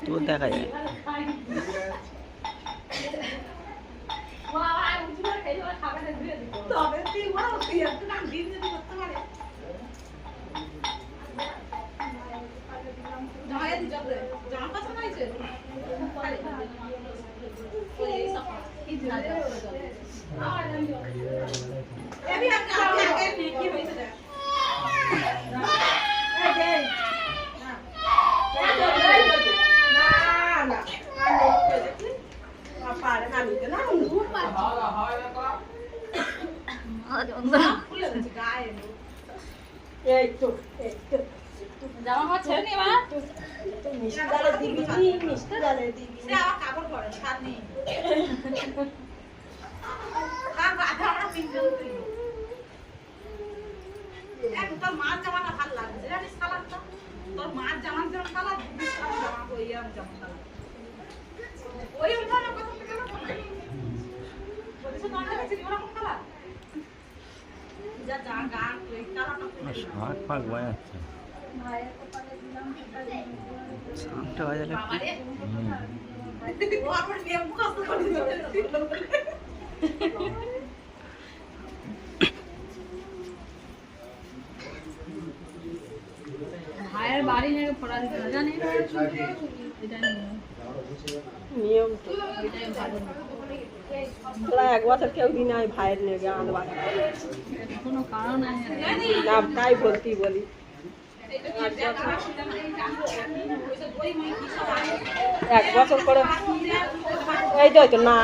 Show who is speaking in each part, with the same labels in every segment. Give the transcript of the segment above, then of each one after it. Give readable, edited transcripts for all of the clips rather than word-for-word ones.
Speaker 1: তো দেখা যায়
Speaker 2: জামা ছেড়ে নি মা
Speaker 3: মিষ্টি ডালে দিবি মিষ্টি ডালে দিবি
Speaker 2: কাপড় পরে ছাদ নেই তোর মার জামাটা ভালো লাগছে জানিস কালারটা তোর মার জামার যেমন কালার জামা ওই যেমন কালার ওই উঠানোর কথা কেন বলেছে তোমার কাছে ওরকম কালার যা যা গান ওই কালারটা
Speaker 1: শাক ফাক বাজাচ্ছে শাকটা বাজালে
Speaker 2: ও আমার নিয়ে মুখস্থ করে দিচ্ছে ভাইয়ের বাড়ি নিয়ে পড়া দিতে না জানি এটা
Speaker 3: নিয়ম তো
Speaker 2: এটাই ভালো
Speaker 3: তোরা এক বছর কেউ দিন হয় ভাইয়ের লেগে আমাদের বাড়ি
Speaker 2: কোনো কারণ আছে
Speaker 3: না তাই বলি এক বছর করে এই তো না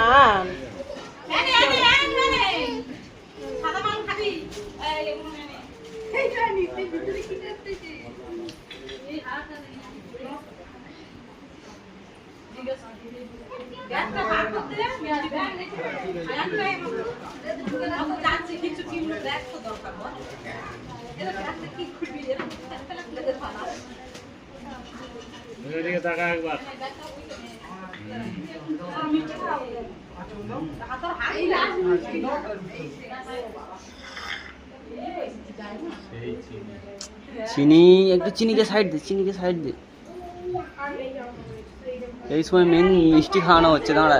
Speaker 1: চিনি একটু চিনিকে সাইড দে এই সময় মেন মিষ্টি খাওয়ানো হচ্ছে দাঁড়া